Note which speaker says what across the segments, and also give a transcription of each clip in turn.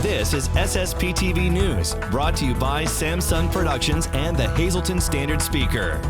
Speaker 1: This is SSPTV News, brought to you by Samsung Productions and the Hazleton Standard Speaker.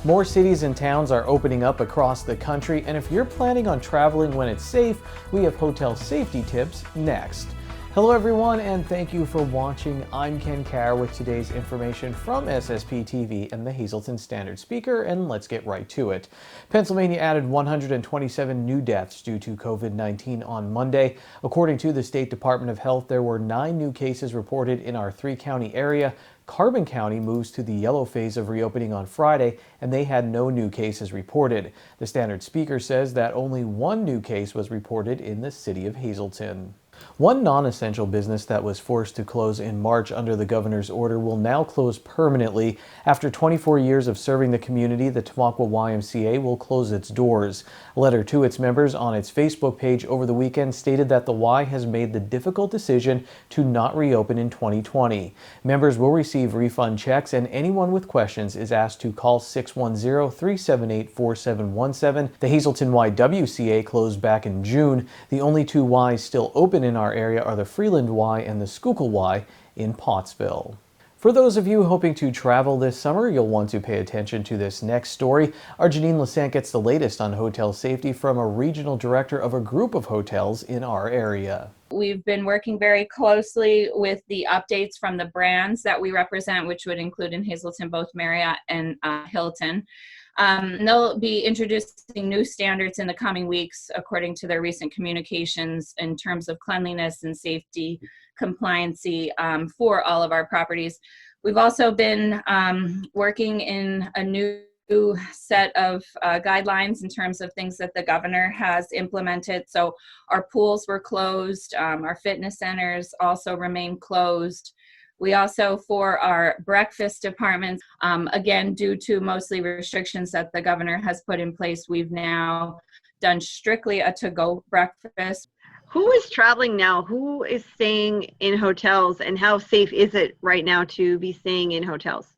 Speaker 2: More cities and towns are opening up across the country, and if you're planning on traveling when it's safe, we have hotel safety tips next. Hello everyone, and thank you for watching. I'm Ken Carr with today's information from SSPTV and the Hazleton Standard Speaker, and let's get right to it. Pennsylvania added 127 new deaths due to COVID-19 on Monday. According to the State Department of Health, there were 9 new cases reported in our 3-county area. Carbon County moves to the yellow phase of reopening on Friday, and they had no new cases reported. The Standard Speaker says that only 1 new case was reported in the city of Hazleton. One non-essential business that was forced to close in March under the governor's order will now close permanently. After 24 years of serving the community, the Tamaqua YMCA will close its doors. A letter to its members on its Facebook page over the weekend stated that the Y has made the difficult decision to not reopen in 2020. Members will receive refund checks, and anyone with questions is asked to call 610-378-4717. The Hazleton YWCA closed back in June. The only 2 Ys still open in our area are the Freeland Y and the Schuylkill Y in Pottsville. For those of you hoping to travel this summer, you'll want to pay attention to this next story. Our Janine Lassant gets the latest on hotel safety from a regional director of a group of hotels in our area.
Speaker 3: We've been working very closely with the updates from the brands that we represent, which would include in Hazleton both Marriott and Hilton. They'll be introducing new standards in the coming weeks, according to their recent communications, in terms of cleanliness and safety compliancy for all of our properties. We've also been working in a new set of guidelines in terms of things that the governor has implemented. So our pools were closed, our fitness centers also remain closed. We also, for our breakfast departments, again, due to mostly restrictions that the governor has put in place, we've now done strictly a to-go breakfast.
Speaker 4: Who is traveling now? Who is staying in hotels, and how safe is it right now to be staying in hotels?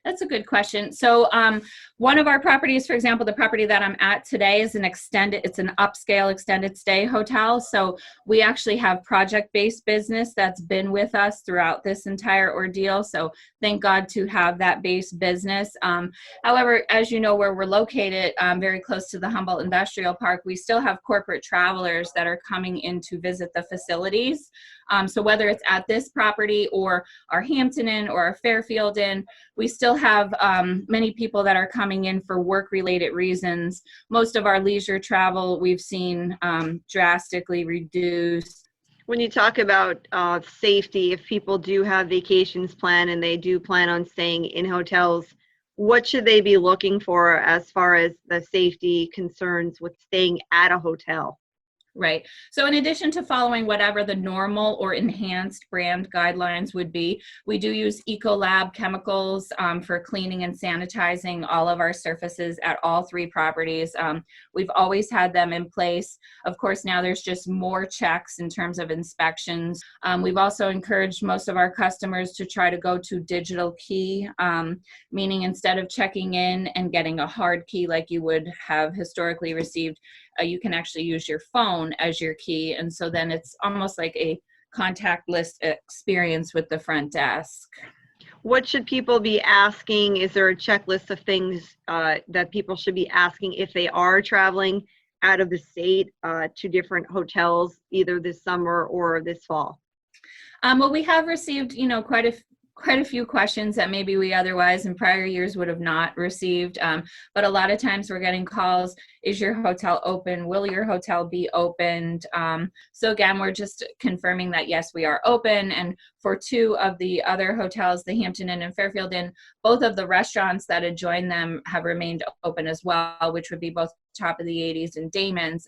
Speaker 3: That's a good question. So one of our properties, for example, the property that I'm at today is it's an upscale extended stay hotel. So we actually have project-based business that's been with us throughout this entire ordeal. So thank God to have that base business. However, as you know, where we're located, very close to the Humboldt Industrial Park, we still have corporate travelers that are coming in to visit the facilities. So whether it's at this property or our Hampton Inn or our Fairfield Inn, we still have many people that are coming in for work-related reasons. Most of our leisure travel we've seen drastically reduced.
Speaker 4: When you talk about safety, if people do have vacations planned and they do plan on staying in hotels, what should they be looking for as far as the safety concerns with staying at a hotel?
Speaker 3: Right. So in addition to following whatever the normal or enhanced brand guidelines would be, we do use Ecolab chemicals for cleaning and sanitizing all of our surfaces at all 3 properties. We've always had them in place. Of course, now there's just more checks in terms of inspections. We've also encouraged most of our customers to try to go to digital key, meaning instead of checking in and getting a hard key like you would have historically received, you can actually use your phone as your key, and so then it's almost like a contactless experience with the front desk.
Speaker 4: What should people be asking? Is there a checklist of things that people should be asking if they are traveling out of the state to different hotels, either this summer or this fall?
Speaker 3: Well, we have received, quite a few questions that maybe we otherwise in prior years would have not received. But a lot of times we're getting calls, is your hotel open? Will your hotel be opened? So again, we're just confirming that yes, we are open. And for 2 of the other hotels, the Hampton Inn and Fairfield Inn, both of the restaurants that adjoin them have remained open as well, which would be both Top of the 80s and Damon's.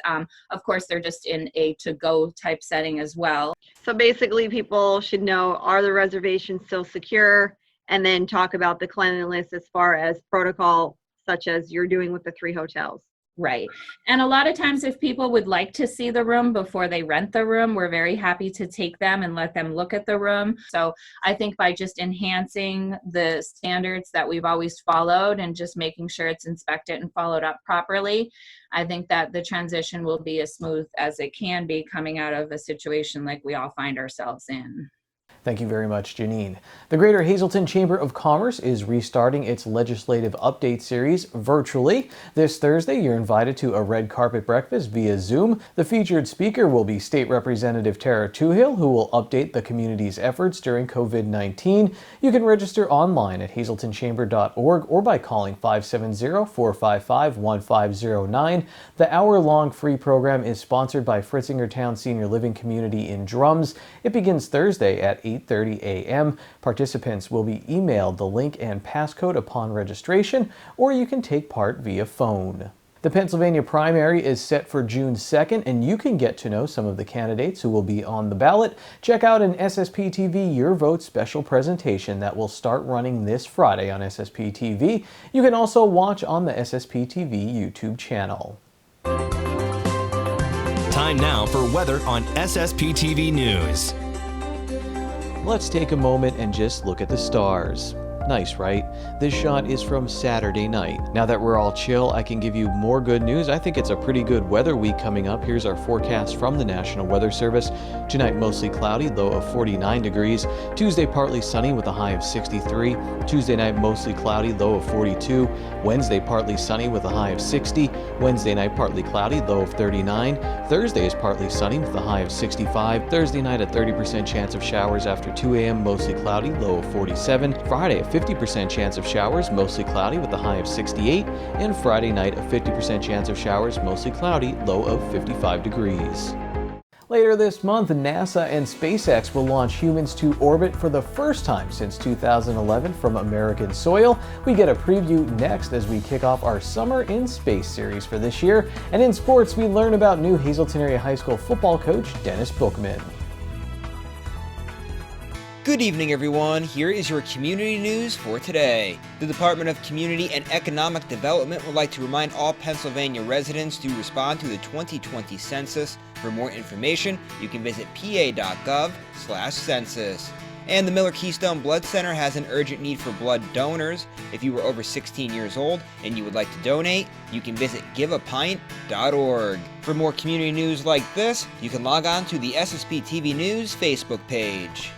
Speaker 3: Of course, they're just in a to-go type setting as well.
Speaker 4: So basically people should know, are the reservations still secure? And then talk about the cleanliness as far as protocol, such as you're doing with the 3 hotels.
Speaker 3: Right. And a lot of times if people would like to see the room before they rent the room, we're very happy to take them and let them look at the room. So I think by just enhancing the standards that we've always followed and just making sure it's inspected and followed up properly, I think that the transition will be as smooth as it can be coming out of a situation like we all find ourselves in.
Speaker 2: Thank you very much, Janine. The Greater Hazleton Chamber of Commerce is restarting its legislative update series virtually. This Thursday, you're invited to a red carpet breakfast via Zoom. The featured speaker will be State Representative Tara Toohill, who will update the community's efforts during COVID-19. You can register online at hazletonchamber.org or by calling 570-455-1509. The hour-long free program is sponsored by Fritzingertown Senior Living Community in Drums. It begins Thursday at 8:30 a.m. Participants will be emailed the link and passcode upon registration, or you can take part via phone. The Pennsylvania primary is set for June 2nd, and you can get to know some of the candidates who will be on the ballot. Check out an SSPTV Your Vote special presentation that will start running this Friday on SSPTV. You can also watch on the SSPTV YouTube channel.
Speaker 1: Time now for weather on SSPTV News.
Speaker 2: Let's take a moment and just look at the stars. Nice, right? This shot is from Saturday night. Now that we're all chill, I can give you more good news. I think it's a pretty good weather week coming up. Here's our forecast from the National Weather Service. Tonight, mostly cloudy, low of 49 degrees. Tuesday, partly sunny with a high of 63. Tuesday night, mostly cloudy, low of 42. Wednesday, partly sunny with a high of 60. Wednesday night, partly cloudy, low of 39. Thursday is partly sunny with a high of 65. Thursday night, a 30% chance of showers after 2 a.m., mostly cloudy, low of 47. Friday, a 50% chance of showers, mostly cloudy with a high of 68. And Friday night, a 50% chance of showers, mostly cloudy, low of 55 degrees. Later this month, NASA and SpaceX will launch humans to orbit for the first time since 2011 from American soil. We get a preview next as we kick off our Summer in Space series for this year. And in sports, we learn about new Hazleton Area High School football coach Dennis Bookman.
Speaker 5: Good evening, everyone. Here is your community news for today. The Department of Community and Economic Development would like to remind all Pennsylvania residents to respond to the 2020 census. For more information, you can visit pa.gov/census. And the Miller Keystone Blood Center has an urgent need for blood donors. If you are over 16 years old and you would like to donate, you can visit giveapint.org. For more community news like this, you can log on to the SSPTV News Facebook page.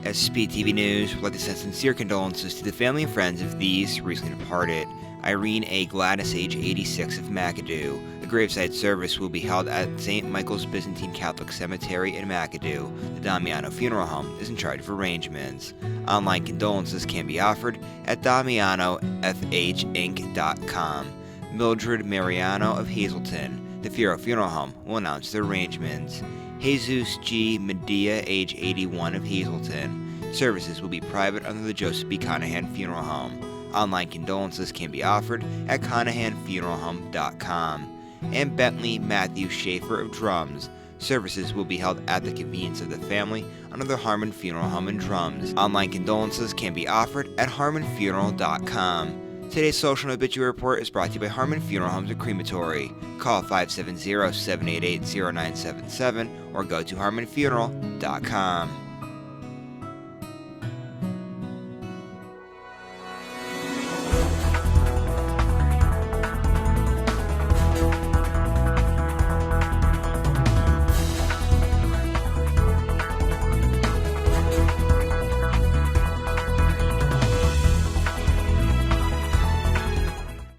Speaker 5: SSPTV News would like to send sincere condolences to the family and friends of these recently departed. Irene A. Gladys, age 86, of McAdoo. The graveside service will be held at St. Michael's Byzantine Catholic Cemetery in McAdoo. The Damiano Funeral Home is in charge of arrangements. Online condolences can be offered at DamianoFHinc.com. Mildred Mariano of Hazleton. The Fierro Funeral Home will announce the arrangements. Jesus G. Medea, age 81, of Hazleton. Services will be private under the Joseph B. Conahan Funeral Home. Online condolences can be offered at ConahanFuneralHome.com. And Bentley Matthew Schaefer of Drums. Services will be held at the convenience of the family under the Harmon Funeral Home in Drums. Online condolences can be offered at HarmonFuneral.com. Today's social and obituary report is brought to you by Harmon Funeral Homes and Crematory. Call 570-788-0977 or go to harmonfuneral.com.